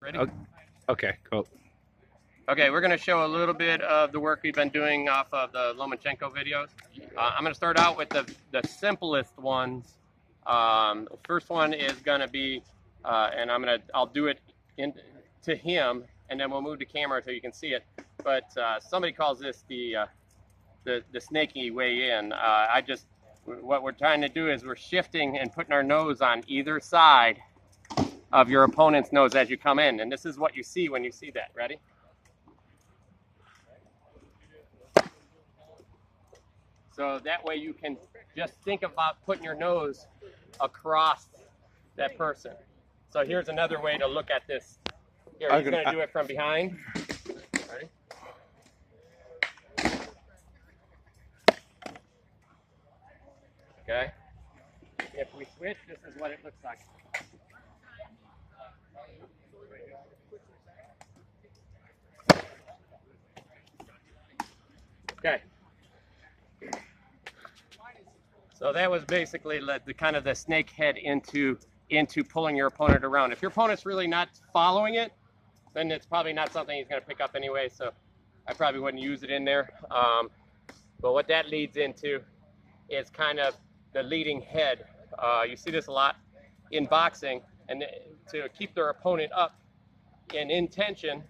Ready? Okay, cool. Okay, we're going to show a little bit of the work we've been doing off of the Lomachenko videos. I'm going to start out with the simplest ones. The first one is going to be, and I'll do it to him, and then we'll move the camera so you can see it. But somebody calls this the snaky way in. What we're trying to do is we're shifting and putting our nose on either side of your opponent's nose as you come in, and this is what you see when you see that. Ready? So that way you can just think about putting your nose across that person. So here's another way to look at this. Here, he's going to do it from behind. Ready? Okay. If we switch, this is what it looks like. Okay. So that was basically the kind of the snake head into pulling your opponent around. If your opponent's really not following it, then it's probably not something he's going to pick up anyway. So I probably wouldn't use it in there. But what that leads into is kind of the leading head. You see this a lot in boxing, and to keep their opponent up and in tension.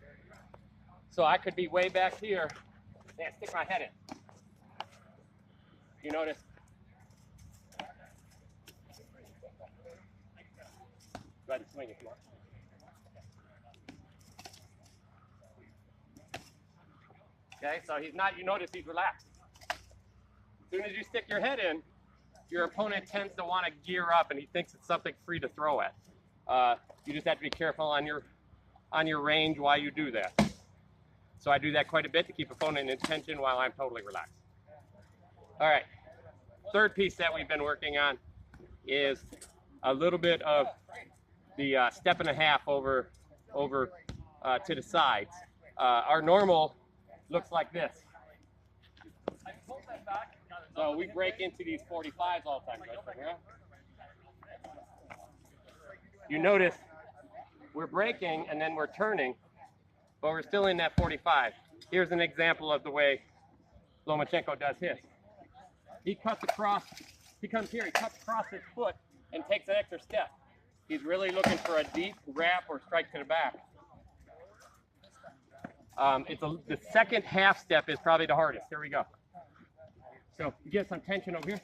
So I could be way back here and stick my head in. You notice? Go ahead and swing if you want. Okay, so he's not, you notice he's relaxed. As soon as you stick your head in, your opponent tends to want to gear up and he thinks it's something free to throw at. You just have to be careful on your range while you do that. So I do that quite a bit to keep opponent in tension while I'm totally relaxed. All right, third piece that we've been working on is a little bit of the step and a half over to the sides. Our normal looks like this. So we break into these 45s all the time, right? Yeah? You notice we're breaking and then we're turning, but we're still in that 45. Here's an example of the way Lomachenko does his. He cuts across, he comes here, he cuts across his foot and takes an extra step. He's really looking for a deep wrap or strike to the back. The second half step is probably the hardest. Here we go. So you get some tension over here.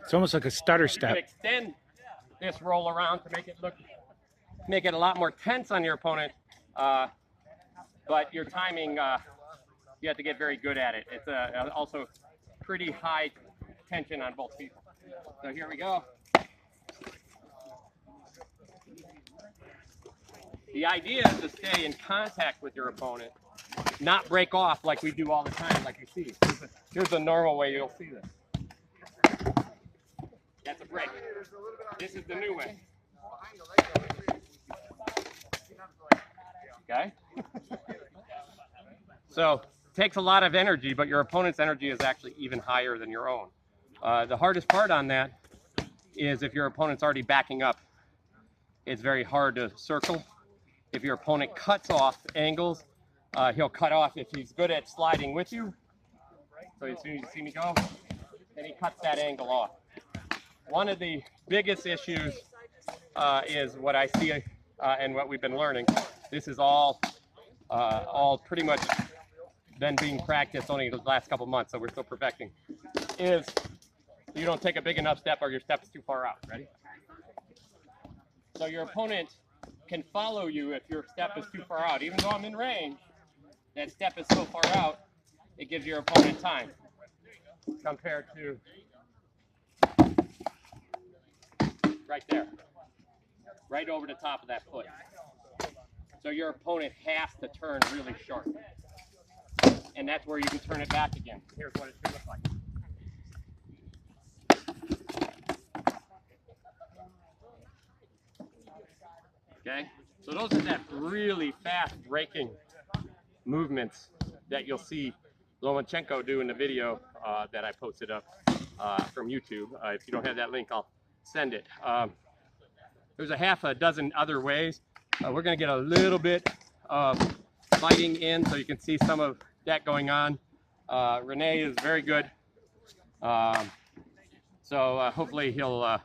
It's almost like a stutter step. You can extend this roll around to make it a lot more tense on your opponent. But your timing, you have to get very good at it. It's also pretty high tension on both people. So here we go. The idea is to stay in contact with your opponent, not break off like we do all the time, like you see. Here's the normal way you'll see this. That's a break. This is the new way. Okay? So, takes a lot of energy, but your opponent's energy is actually even higher than your own. The hardest part on that is if your opponent's already backing up, it's very hard to circle. If your opponent cuts off angles, he'll cut off if he's good at sliding with you. So as soon as you see me go, then he cuts that angle off. One of the biggest issues is what I see and what we've been learning. This is all pretty much been being practiced only the last couple months, so we're still perfecting. Is you don't take a big enough step or your step is too far out. Ready? So your opponent can follow you if your step is too far out. Even though I'm in range, that step is so far out, it gives your opponent time compared to right there, right over the top of that foot. So your opponent has to turn really sharp. And that's where you can turn it back again. Here's what it should look like. Okay, so those are that really fast breaking movements that you'll see Lomachenko do in the video that I posted up from YouTube. If you don't have that link, I'll send it. there's a half a dozen other ways. We're going to get a little bit of fighting in so you can see some of that going on. Rene is very good. So hopefully he'll,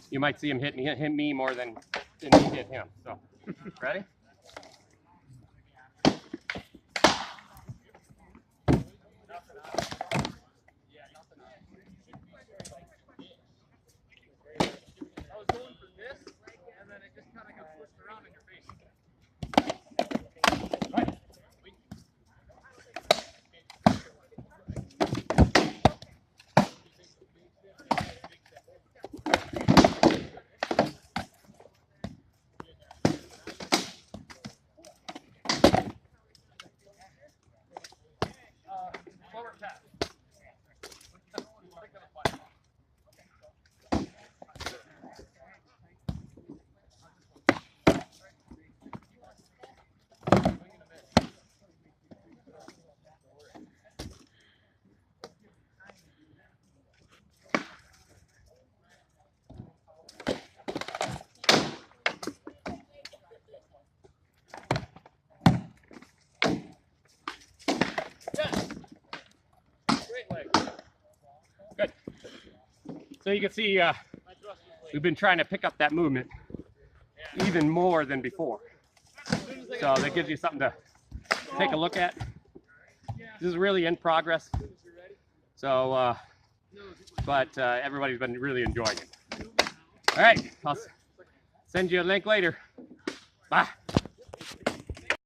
you might see him hit me more than me hit him. So, ready? Good. So you can see we've been trying to pick up that movement even more than before. So that gives you something to take a look at. This is really in progress. So, but everybody's been really enjoying it. All right, I'll send you a link later. Bye.